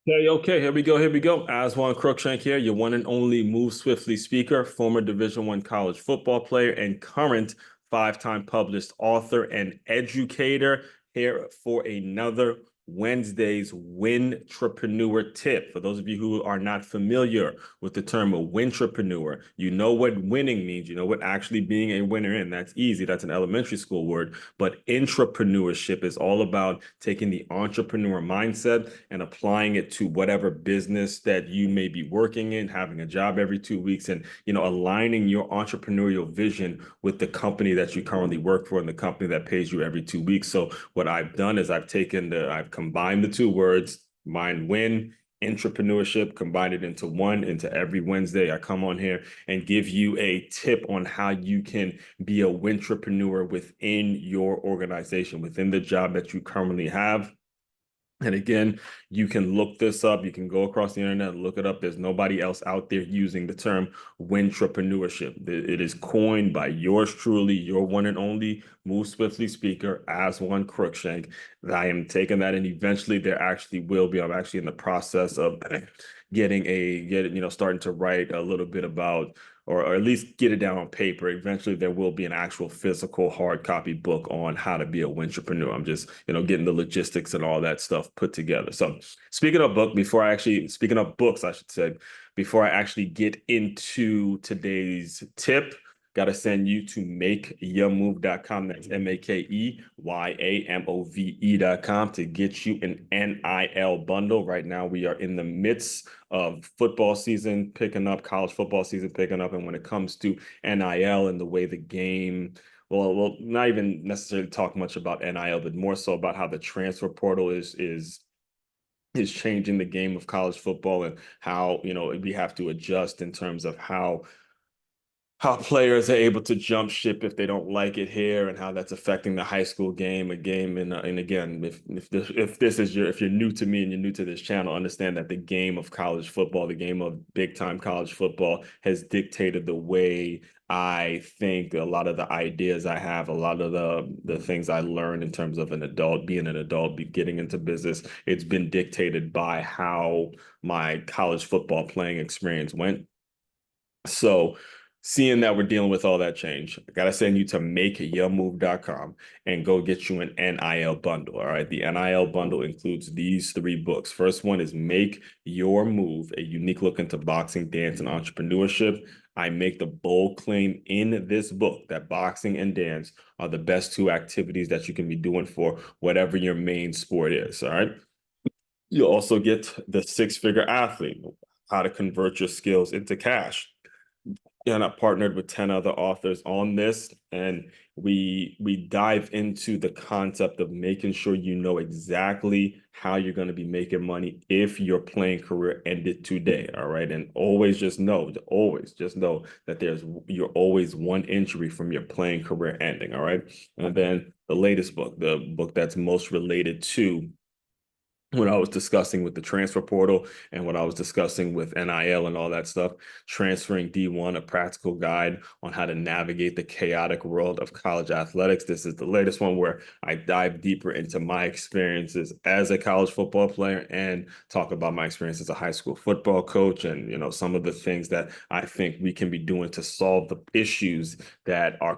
Okay, here we go, here we go. Aswand Cruickshank here, your one and only Move Swiftly speaker, former Division I college football player, and current five-time published author and educator, here for another Wednesday's Wintrapreneur tip. For those of you who are not familiar with the term Wintrapreneur, you know what winning means, you know what actually being a winner in. That's easy, that's an elementary school word. But intrapreneurship is all about taking the entrepreneur mindset and applying it to whatever business that you may be working in, having a job every 2 weeks, and aligning your entrepreneurial vision with the company that you currently work for and the company that pays you every 2 weeks. So what I've done is I've combined the two words, mind win, entrepreneurship, combined it into one. Into every Wednesday I come on here and give you a tip on how you can be a wintrapreneur within your organization, within the job that you currently have. And again, you can look this up. You can go across the internet and look it up. There's nobody else out there using the term wintrapreneurship. It is coined by yours truly, your one and only Move Swiftly speaker, Aswand Cruickshank. I am taking that, and eventually there actually will be. I'm actually in the process of starting to write a little bit about, or at least get it down on paper. Eventually, there will be an actual physical hard copy book on how to be a wintrapreneur. I'm just, getting the logistics and all that stuff put together. So, speaking of books, I should say, before I actually get into today's tip, got to send you to makeyourmove.com. That's MakeYamove.com to get you an NIL bundle. Right now, we are in the midst of football season picking up, college football season picking up. And when it comes to NIL and the way the game, well, not even necessarily talk much about NIL, but more so about how the transfer portal is changing the game of college football, and how, we have to adjust in terms of how players are able to jump ship if they don't like it here, and how that's affecting the high school game, and again, if you're new to me and you're new to this channel, understand that the game of college football, the game of big time college football, has dictated the way I think, a lot of the ideas I have, a lot of the things I learned in terms of an adult, being an adult, getting into business. It's been dictated by how my college football playing experience went. So, seeing that we're dealing with all that change, I gotta send you to makeyourmove.com and go get you an NIL bundle. All right. The NIL bundle includes these three books. First one is Make Your Move, a unique look into boxing, dance, and entrepreneurship. I make the bold claim in this book that boxing and dance are the best two activities that you can be doing for whatever your main sport is. All right. You also get the six-figure athlete, how to convert your skills into cash. And I partnered with 10 other authors on this, and we dive into the concept of making sure you know exactly how you're going to be making money if your playing career ended today. All right. And always just know that you're always one injury from your playing career ending. All right. And then the latest book, the book that's most related to when I was discussing with the transfer portal and what I was discussing with NIL and all that stuff, Transferring D1, a practical guide on how to navigate the chaotic world of college athletics. This is the latest one where I dive deeper into my experiences as a college football player and talk about my experience as a high school football coach, and, some of the things that I think we can be doing to solve the issues that we're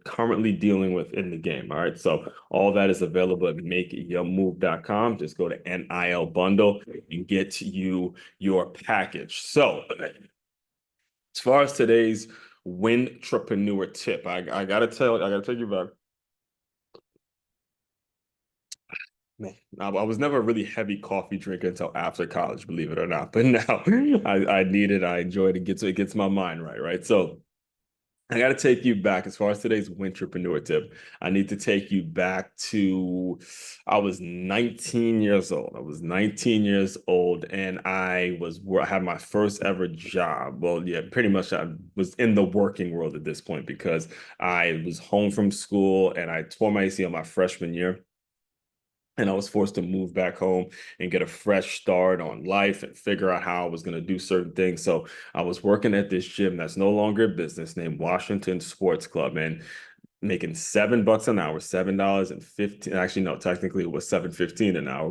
currently dealing with in the game. All right. So all that is available at makeyourmove.com. Just go to NIL bundle and get you your package. So as far as today's wintrapreneur tip, I gotta tell you about, man, I was never a really heavy coffee drinker until after college, believe it or not. But now I need it. I enjoy it. It gets my mind right, right? So I got to take you back as far as today's wintrapreneur tip. I need to take you back to, I was 19 years old. I was 19 years old, and I had my first ever job. Well, yeah, pretty much I was in the working world at this point because I was home from school and I tore my ACL my freshman year. And I was forced to move back home and get a fresh start on life and figure out how I was going to do certain things. So I was working at this gym that's no longer a business, named Washington Sports Club. And making $7 an hour, $7.15. Actually, no, technically it was 7.15 an hour,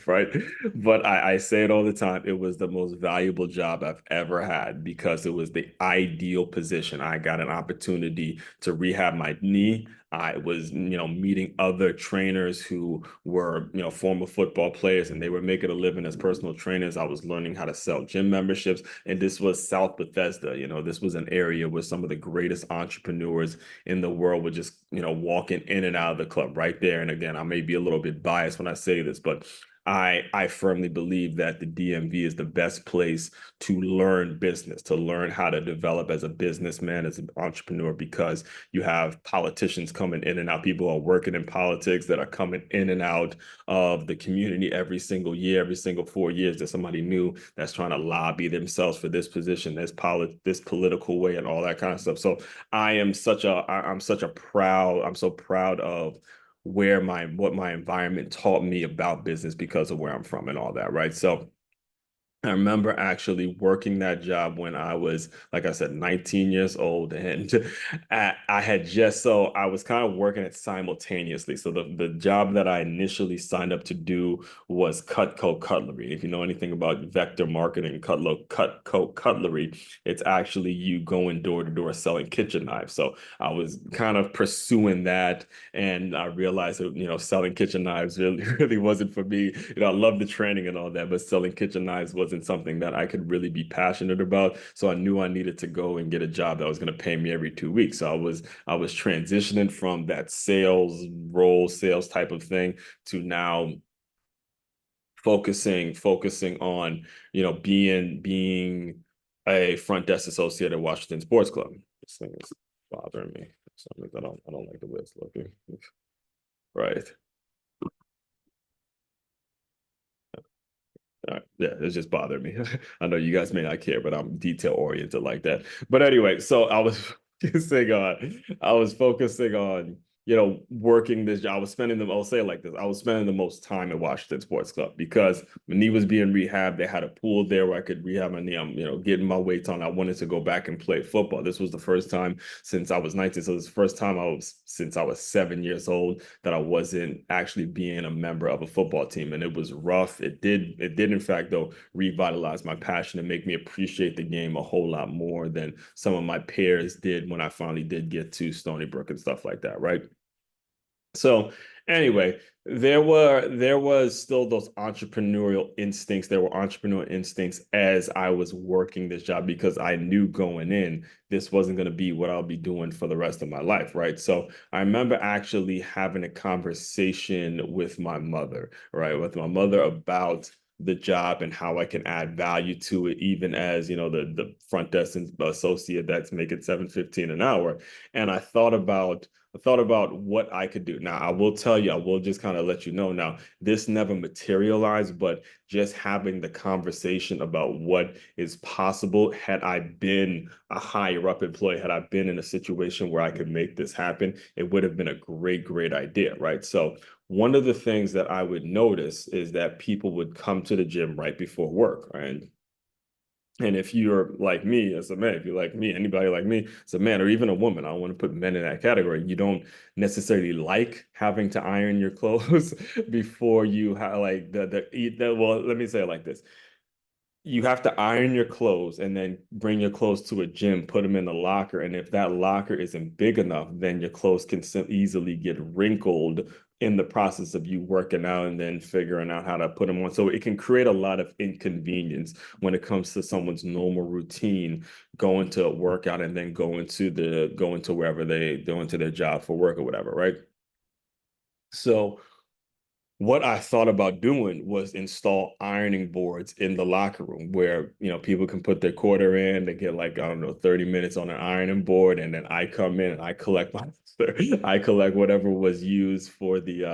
right? But I say it all the time. It was the most valuable job I've ever had because it was the ideal position. I got an opportunity to rehab my knee. I was, meeting other trainers who were, former football players, and they were making a living as personal trainers. I was learning how to sell gym memberships, and this was South Bethesda. This was an area where some of the greatest entrepreneurs in the world were just, walking in and out of the club right there. And again, I may be a little bit biased when I say this, but I firmly believe that the DMV is the best place to learn business, to learn how to develop as a businessman, as an entrepreneur, because you have politicians coming in and out. People are working in politics that are coming in and out of the community every single year, every single 4 years. There's somebody new that's trying to lobby themselves for this position, this political way, and all that kind of stuff. So I'm so proud of what my environment taught me about business because of where I'm from and all that, right? So I remember actually working that job when I was, like I said, 19 years old. And I was kind of working it simultaneously. So the job that I initially signed up to do was Cutco Cutlery. If you know anything about vector marketing, Cutco Cutlery, it's actually you going door to door selling kitchen knives. So I was kind of pursuing that, and I realized that, selling kitchen knives really, really wasn't for me. I love the training and all that, but selling kitchen knives wasn't something that I could really be passionate about. So I knew I needed to go and get a job that was going to pay me every 2 weeks. So I was transitioning from that sales role, sales type of thing, to now focusing on, being a front desk associate at Washington Sports Club. This thing is bothering me. I don't like the way it's looking. Right. All right. Yeah, it's just bothered me. I know you guys may not care, but I'm detail oriented like that. But anyway, so I was focusing on, working this job. I'll say it like this. I was spending the most time at Washington Sports Club because my knee was being rehabbed. They had a pool there where I could rehab my knee. I'm, getting my weights on. I wanted to go back and play football. This was the first time since I was 19. So this was the first time since I was 7 years old that I wasn't actually being a member of a football team. And it was rough. It did in fact, though, revitalize my passion and make me appreciate the game a whole lot more than some of my peers did when I finally did get to Stony Brook and stuff like that, right? So anyway, there was still those entrepreneurial instincts. There were entrepreneurial instincts as I was working this job because I knew going in this wasn't going to be what I'll be doing for the rest of my life, right? So I remember actually having a conversation with my mother, right, about the job and how I can add value to it, even as, the front desk associate that's making 7.15 an hour. And I thought about what I could do. Now, I will tell you, I will just kind of let you know now, this never materialized, but just having the conversation about what is possible, had I been a higher up employee, had I been in a situation where I could make this happen, it would have been a great, great idea, right? So one of the things that I would notice is that people would come to the gym right before work, right? And if you're like me as a man, if you're like me, anybody like me as a man, or even a woman, I don't want to put men in that category. You don't necessarily like having to iron your clothes before you have like well, let me say it like this. You have to iron your clothes and then bring your clothes to a gym, put them in the locker. And if that locker isn't big enough, then your clothes can easily get wrinkled in the process of you working out and then figuring out how to put them on. So it can create a lot of inconvenience when it comes to someone's normal routine, going to a workout and then going to wherever they go into their job for work or whatever, right? So what I thought about doing was install ironing boards in the locker room where, people can put their quarter in, they get like, I don't know, 30 minutes on an ironing board, and then I come in and I collect I collect whatever was used for the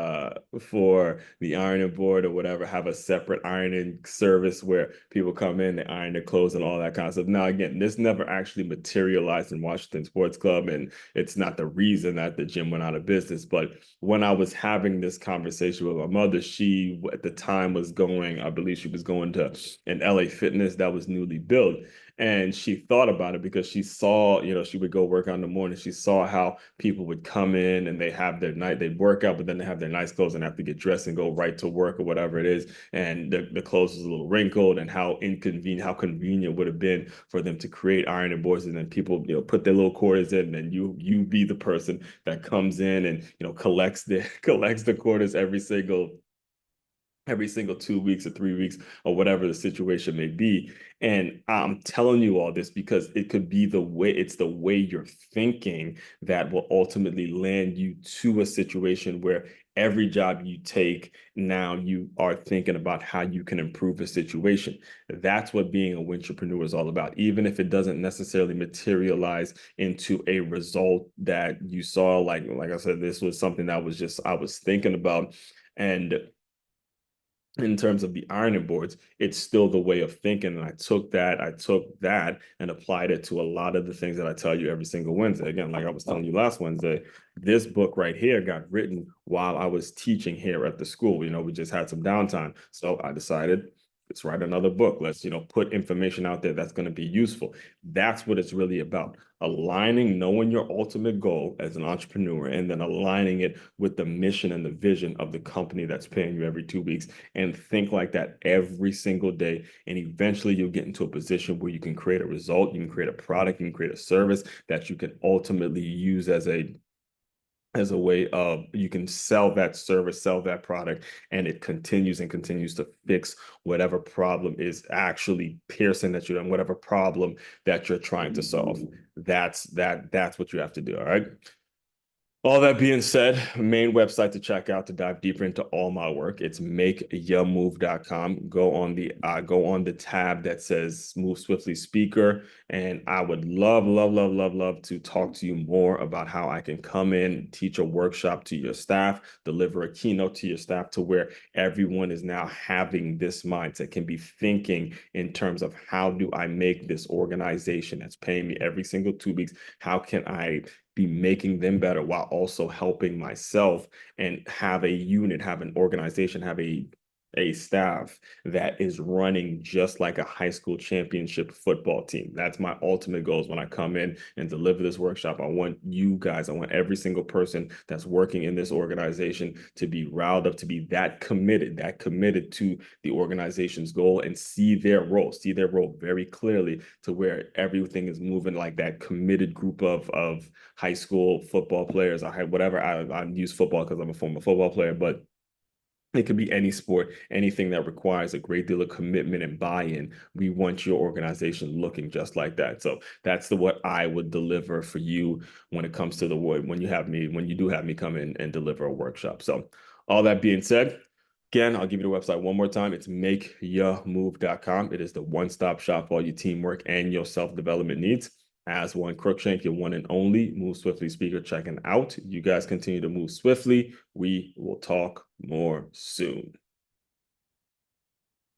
ironing board or whatever, have a separate ironing service where people come in, they iron their clothes and all that kind of stuff. Now, again, this never actually materialized in Washington Sports Club, and it's not the reason that the gym went out of business. But when I was having this conversation with my mother, she at the time was going, I believe she was going to an LA Fitness that was newly built. And she thought about it because she saw, she would go work out in the morning. She saw how people would come in and they have their night, they'd work out, but then they have their nice clothes and have to get dressed and go right to work or whatever it is. And the clothes was a little wrinkled, and how convenient would have been for them to create ironing boards, and then people, put their little quarters in, and you be the person that comes in and, collects the collects the quarters every single 2 weeks or 3 weeks or whatever the situation may be. And I'm telling you all this because it's the way you're thinking that will ultimately land you to a situation where every job you take, now you are thinking about how you can improve a situation. That's what being a entrepreneur is all about. Even if it doesn't necessarily materialize into a result that you saw, like I said, this was something that I was thinking about. And in terms of the ironing boards, it's still the way of thinking. And I took that and applied it to a lot of the things that I tell you every single Wednesday. Again, like I was telling you last Wednesday, this book right here got written while I was teaching here at the school. We just had some downtime. So I decided, let's write another book. Let's, put information out there that's going to be useful. That's what it's really about. Knowing your ultimate goal as an entrepreneur, and then aligning it with the mission and the vision of the company that's paying you every 2 weeks, and think like that every single day. And eventually you'll get into a position where you can create a result, you can create a product, you can create a service that you can ultimately use as a way of, you can sell that service, sell that product, and it continues to fix whatever problem is actually piercing at you, and whatever problem that you're trying to solve. That's what you have to do. All right. All that being said, main website to check out to dive deeper into all my work, it's makeyourmove.com. Go on the tab that says Move Swiftly Speaker, and I would love to talk to you more about how I can come in, teach a workshop to your staff, deliver a keynote to your staff, to where everyone is now having this mindset, can be thinking in terms of, how do I make this organization that's paying me every single 2 weeks, how can I be making them better while also helping myself, and have a unit, have an organization, have a staff that is running just like a high school championship football team. That's my ultimate goals when I come in and deliver this workshop. I want every single person that's working in this organization to be riled up, to be that committed to the organization's goal, and see their role very clearly, to where everything is moving like that committed group of high school football players. I use football because I'm a former football player, but it could be any sport, anything that requires a great deal of commitment and buy-in. We want your organization looking just like that. So that's what I would deliver for you when it comes to when you do have me come in and deliver a workshop. So all that being said, again, I'll give you the website one more time. It's makeyourmove.com. It is the one-stop shop for all your teamwork and your self-development needs. Aswand Cruickshank, your one and only Move Swiftly speaker, checking out. You guys continue to move swiftly. We will talk more soon.